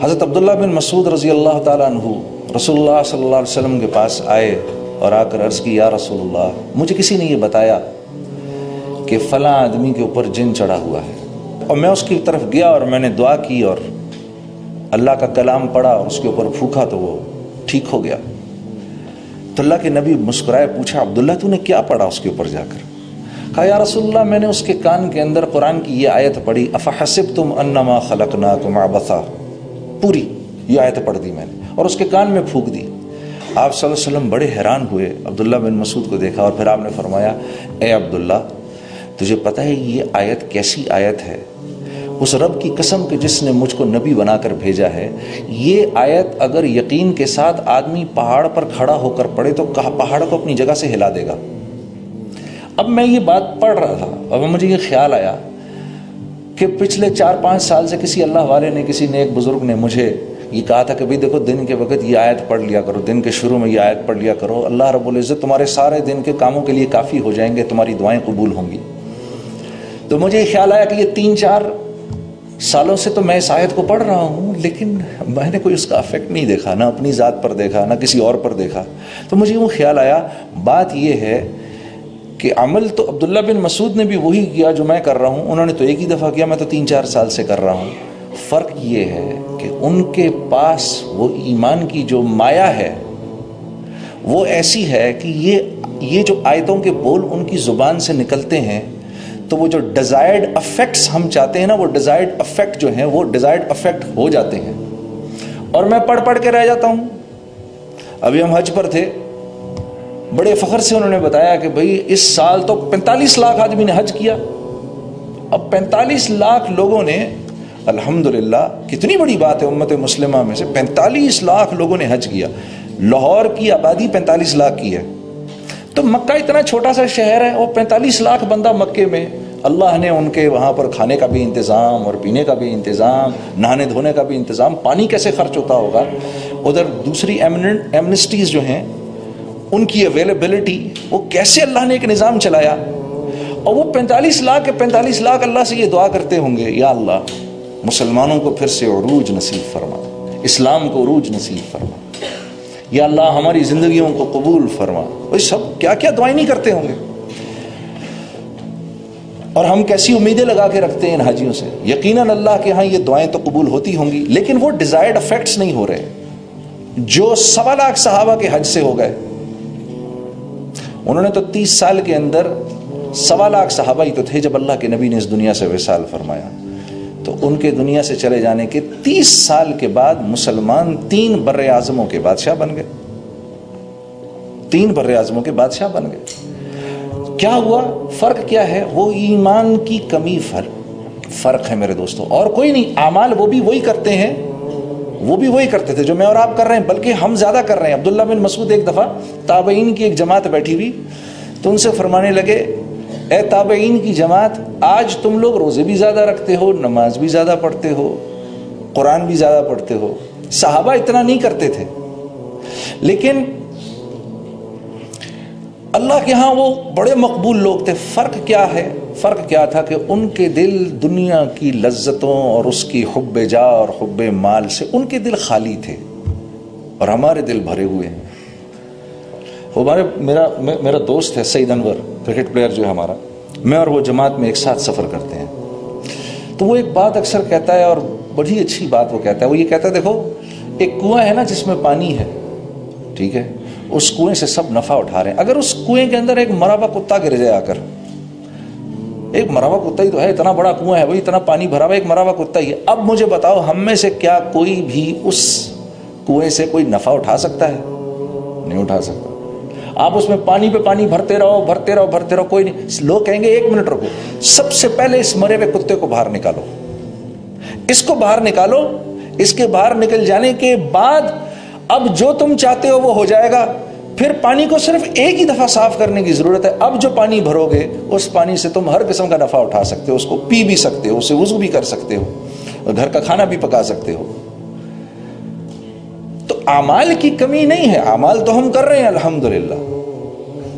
حضرت عبداللہ بن مسعود رضی اللہ تعالیٰ عنہ رسول اللہ صلی اللہ علیہ وسلم کے پاس آئے اور آ کر عرض کی یا رسول اللہ مجھے کسی نے یہ بتایا کہ فلاں آدمی کے اوپر جن چڑھا ہوا ہے، اور میں اس کی طرف گیا اور میں نے دعا کی اور اللہ کا کلام پڑھا اور اس کے اوپر پھونکا تو وہ ٹھیک ہو گیا۔ تو اللہ کے نبی مسکرائے، پوچھا عبداللہ تو نے کیا پڑھا اس کے اوپر جا کر؟ کہا یا رسول اللہ میں نے اس کے کان کے اندر قرآن کی یہ آیت پڑھی افحسبتم انما خلقناکم عبثا، پوری یہ آیت پڑھ دی میں نے اور اس کے کان میں پھونک دی۔ آپ صلی اللہ علیہ وسلم بڑے حیران ہوئے، عبداللہ بن مسعود کو دیکھا اور پھر آپ نے فرمایا اے عبداللہ تجھے پتہ ہے یہ آیت کیسی آیت ہے؟ اس رب کی قسم کہ جس نے مجھ کو نبی بنا کر بھیجا ہے، یہ آیت اگر یقین کے ساتھ آدمی پہاڑ پر کھڑا ہو کر پڑھے تو پہاڑ کو اپنی جگہ سے ہلا دے گا۔ اب میں یہ بات پڑھ رہا تھا اور مجھے یہ خیال آیا کہ پچھلے 4-5 سال سے کسی اللہ والے نے، کسی نیک بزرگ نے مجھے یہ کہا تھا کہ بھئی دیکھو دن کے وقت یہ آیت پڑھ لیا کرو، دن کے شروع میں یہ آیت پڑھ لیا کرو، اللہ رب العزت تمہارے سارے دن کے کاموں کے لیے کافی ہو جائیں گے، تمہاری دعائیں قبول ہوں گی۔ تو مجھے یہ خیال آیا کہ یہ 3-4 سالوں سے تو میں اس آیت کو پڑھ رہا ہوں لیکن میں نے کوئی اس کا افیکٹ نہیں دیکھا، نہ اپنی ذات پر دیکھا نہ کسی اور پر دیکھا۔ تو مجھے وہ خیال آیا بات یہ ہے کہ عمل تو عبداللہ بن مسعود نے بھی وہی کیا جو میں کر رہا ہوں، انہوں نے تو ایک ہی دفعہ کیا، میں تو 3-4 سال سے کر رہا ہوں۔ فرق یہ ہے کہ ان کے پاس وہ ایمان کی جو مایا ہے وہ ایسی ہے کہ یہ جو آیتوں کے بول ان کی زبان سے نکلتے ہیں تو وہ جو ڈیزائرڈ افیکٹس ہم چاہتے ہیں نا، وہ ڈیزائرڈ افیکٹ جو ہیں وہ ڈیزائرڈ افیکٹ ہو جاتے ہیں، اور میں پڑھ کے رہ جاتا ہوں۔ ابھی ہم حج پر تھے، بڑے فخر سے انہوں نے بتایا کہ بھئی اس سال تو 45 لاکھ آدمی نے حج کیا۔ اب 45 لاکھ لوگوں نے، الحمدللہ کتنی بڑی بات ہے، امت مسلمہ میں سے 45 لاکھ لوگوں نے حج کیا۔ لاہور کی آبادی 45 لاکھ کی ہے، تو مکہ اتنا چھوٹا سا شہر ہے اور 45 لاکھ بندہ مکے میں، اللہ نے ان کے وہاں پر کھانے کا بھی انتظام اور پینے کا بھی انتظام، نہانے دھونے کا بھی انتظام، پانی کیسے خرچ ہوتا ہوگا۔ ادھر دوسری ایمنسٹیز جو ہیں ان کی اویلیبلٹی، وہ کیسے اللہ نے ایک نظام چلایا، اور وہ 45 لاکھ کے 45 لاکھ اللہ سے یہ دعا کرتے ہوں گے یا اللہ مسلمانوں کو پھر سے عروج نصیب فرما، اسلام کو عروج نصیب فرما، یا اللہ ہماری زندگیوں کو قبول فرما۔ وہ سب کیا کیا دعائیں نہیں کرتے ہوں گے، اور ہم کیسی امیدیں لگا کے رکھتے ہیں ان حاجیوں سے۔ یقیناً اللہ کے ہاں یہ دعائیں تو قبول ہوتی ہوں گی، لیکن وہ ڈیزائرڈ افیکٹس نہیں ہو رہے جو 1.25 لاکھ صحابہ کے حج سے ہو گئے۔ انہوں نے تو 30 سال کے اندر 1.25 لاکھ صحابہ ہی تو تھے جب اللہ کے نبی نے اس دنیا سے وصال فرمایا، تو ان کے دنیا سے چلے جانے کے 30 سال کے بعد مسلمان 3 بر اعظموں کے بادشاہ بن گئے، 3 بر اعظموں کے بادشاہ بن گئے۔ کیا ہوا؟ فرق کیا ہے؟ وہ ایمان کی کمی فرق ہے میرے دوستوں، اور کوئی نہیں۔ اعمال وہ بھی وہی کرتے ہیں، وہ بھی وہی کرتے تھے جو میں اور آپ کر رہے ہیں، بلکہ ہم زیادہ کر رہے ہیں۔ عبداللہ بن مسعود ایک دفعہ تابعین کی ایک جماعت بیٹھی ہوئی تو ان سے فرمانے لگے اے تابعین کی جماعت، آج تم لوگ روزے بھی زیادہ رکھتے ہو، نماز بھی زیادہ پڑھتے ہو، قرآن بھی زیادہ پڑھتے ہو۔ صحابہ اتنا نہیں کرتے تھے، لیکن اللہ کے ہاں وہ بڑے مقبول لوگ تھے۔ فرق کیا ہے؟ فرق کیا تھا کہ ان کے دل دنیا کی لذتوں اور اس کی حب جا اور حب مال سے ان کے دل خالی تھے، اور ہمارے دل بھرے ہوئے ہیں۔ میرا دوست ہے سعید انور، کرکٹ پلیئر جو ہے ہمارا، میں اور وہ جماعت میں ایک ساتھ سفر کرتے ہیں، تو وہ ایک بات اکثر کہتا ہے اور بڑی اچھی بات وہ کہتا ہے۔ وہ یہ کہتا ہے دیکھو ایک کنواں ہے نا جس میں پانی ہے، ٹھیک ہے، اس کنویں سے سب نفع اٹھا رہے ہیں، اگر اس کنویں کے اندر ایک مرا ہوا کتا گر جائے آ کر، ایک مرا ہوا کتا ہی تو ہے، اتنا بڑا کنواں ہے، وہی اتنا پانی بھرا ہوا، ایک مرا ہوا کتا ہی ہے، اب مجھے بتاؤ ہم میں سے کیا کوئی بھی اس کنویں سے کوئی نفع اٹھا سکتا ہے؟ نہیں اٹھا سکتا۔ آپ اس میں پانی پہ پانی بھرتے رہو، کوئی نہیں۔ لوگ کہیں گے 1 منٹ رکو، سب سے پہلے اس مرے ہوئے کتے کو باہر نکالو، اس کو باہر نکالو، اس کے باہر نکل جانے کے بعد اب جو تم چاہتے ہو وہ ہو جائے گا۔ پھر پانی کو صرف ایک ہی دفعہ صاف کرنے کی ضرورت ہے۔ اب جو پانی بھرو گے اس پانی سے تم ہر قسم کا نفع اٹھا سکتے ہو، اس کو پی بھی سکتے ہو، اسے وضو بھی کر سکتے ہو، اور گھر کا کھانا بھی پکا سکتے ہو۔ تو اعمال کی کمی نہیں ہے، اعمال تو ہم کر رہے ہیں الحمدللہ۔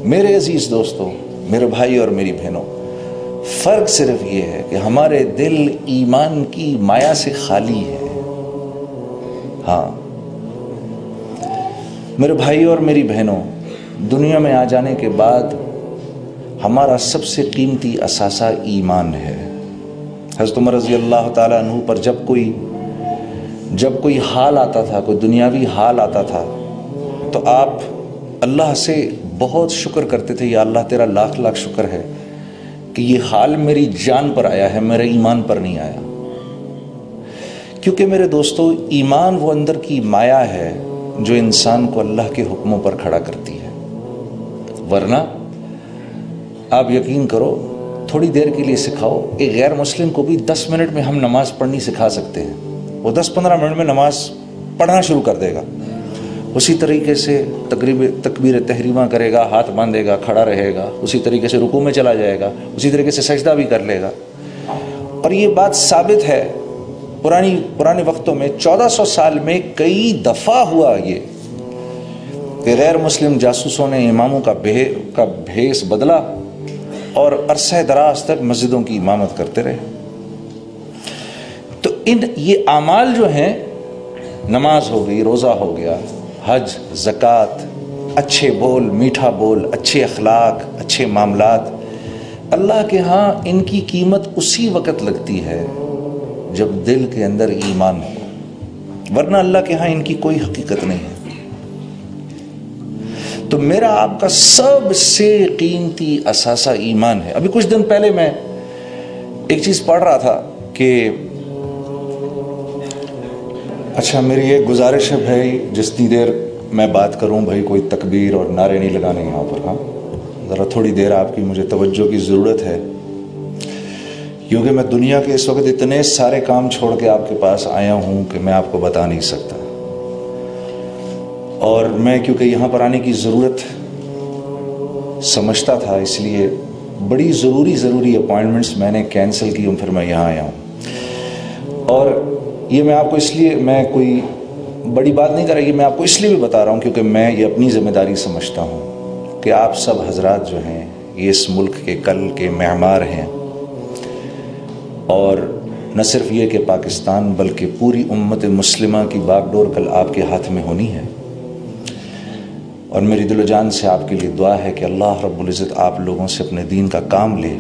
میرے عزیز دوستوں، میرے بھائی اور میری بہنوں، فرق صرف یہ ہے کہ ہمارے دل ایمان کی مایا سے خالی ہے، ہاں میرے بھائی اور میری بہنوں، دنیا میں آ جانے کے بعد ہمارا سب سے قیمتی اثاثہ ایمان ہے۔ حضرت عمر رضی اللہ تعالیٰ عنہ پر جب کوئی حال آتا تھا، کوئی دنیاوی حال آتا تھا، تو آپ اللہ سے بہت شکر کرتے تھے، یا اللہ تیرا لاکھ لاکھ شکر ہے کہ یہ حال میری جان پر آیا ہے، میرے ایمان پر نہیں آیا۔ کیونکہ میرے دوستو، ایمان وہ اندر کی مایا ہے جو انسان کو اللہ کے حکموں پر کھڑا کرتی ہے، ورنہ آپ یقین کرو، تھوڑی دیر کے لیے سکھاؤ، ایک غیر مسلم کو بھی 10 منٹ میں ہم نماز پڑھنی سکھا سکتے ہیں، وہ 10-15 منٹ میں نماز پڑھنا شروع کر دے گا۔ اسی طریقے سے تکبیر تحریمہ کرے گا، ہاتھ باندھے گا، کھڑا رہے گا، اسی طریقے سے رکوع میں چلا جائے گا، اسی طریقے سے سجدہ بھی کر لے گا۔ اور یہ بات ثابت ہے، پرانے وقتوں میں 1400 سال میں کئی دفعہ ہوا یہ کہ غیر مسلم جاسوسوں نے اماموں کا بھیس بدلا اور عرصہ دراز تک مسجدوں کی امامت کرتے رہے۔ تو یہ اعمال جو ہیں، نماز ہو گئی، روزہ ہو گیا، حج، زکوٰۃ، اچھے بول، میٹھا بول، اچھے اخلاق، اچھے معاملات، اللہ کے ہاں ان کی قیمت اسی وقت لگتی ہے جب دل کے اندر ایمان ہو، ورنہ اللہ کے ہاں ان کی کوئی حقیقت نہیں ہے۔ تو میرا آپ کا سب سے قیمتی اثاثہ ایمان ہے۔ ابھی کچھ دن پہلے میں ایک چیز پڑھ رہا تھا کہ اچھا، میری ایک گزارش ہے بھائی، جتنی دیر میں بات کروں بھائی، کوئی تکبیر اور نعرے نہیں لگانے یہاں پر، ہاں ذرا تھوڑی دیر آپ کی مجھے توجہ کی ضرورت ہے، کیونکہ میں دنیا کے اس وقت اتنے سارے کام چھوڑ کے آپ کے پاس آیا ہوں کہ میں آپ کو بتا نہیں سکتا، اور میں کیونکہ یہاں پر آنے کی ضرورت سمجھتا تھا، اس لیے بڑی ضروری اپوائنٹمنٹس میں نے کینسل کی ہوں، پھر میں یہاں آیا ہوں۔ اور یہ میں آپ کو اس لیے، میں کوئی بڑی بات نہیں کر رہا، یہ میں آپ کو اس لیے بھی بتا رہا ہوں کیونکہ میں یہ اپنی ذمہ داری سمجھتا ہوں کہ آپ سب حضرات جو ہیں یہ اس ملک کے کل کے معمار ہیں، اور نہ صرف یہ کہ پاکستان بلکہ پوری امت مسلمہ کی باغ ڈور کل آپ کے ہاتھ میں ہونی ہے۔ اور میری دل و جان سے آپ کے لیے دعا ہے کہ اللہ رب العزت آپ لوگوں سے اپنے دین کا کام لے،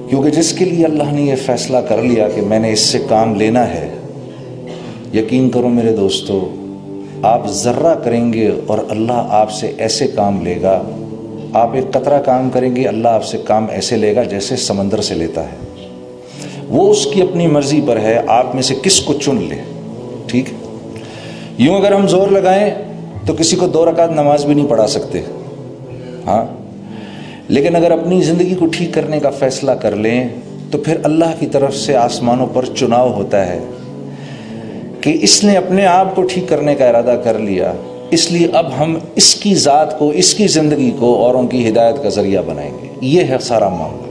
کیونکہ جس کے لیے اللہ نے یہ فیصلہ کر لیا کہ میں نے اس سے کام لینا ہے، یقین کرو میرے دوستو، آپ ذرہ کریں گے اور اللہ آپ سے ایسے کام لے گا، آپ ایک قطرہ کام کریں گے، اللہ آپ سے کام ایسے لے گا جیسے سمندر سے لیتا ہے۔ وہ اس کی اپنی مرضی پر ہے، آپ میں سے کس کو چن لے، ٹھیک ہے؟ یوں اگر ہم زور لگائیں تو کسی کو 2 رکعت نماز بھی نہیں پڑھا سکتے، ہاں، لیکن اگر اپنی زندگی کو ٹھیک کرنے کا فیصلہ کر لیں تو پھر اللہ کی طرف سے آسمانوں پر چناؤ ہوتا ہے کہ اس نے اپنے آپ کو ٹھیک کرنے کا ارادہ کر لیا، اس لیے اب ہم اس کی ذات کو، اس کی زندگی کو اوروں کی ہدایت کا ذریعہ بنائیں گے۔ یہ ہے سارا معاملہ۔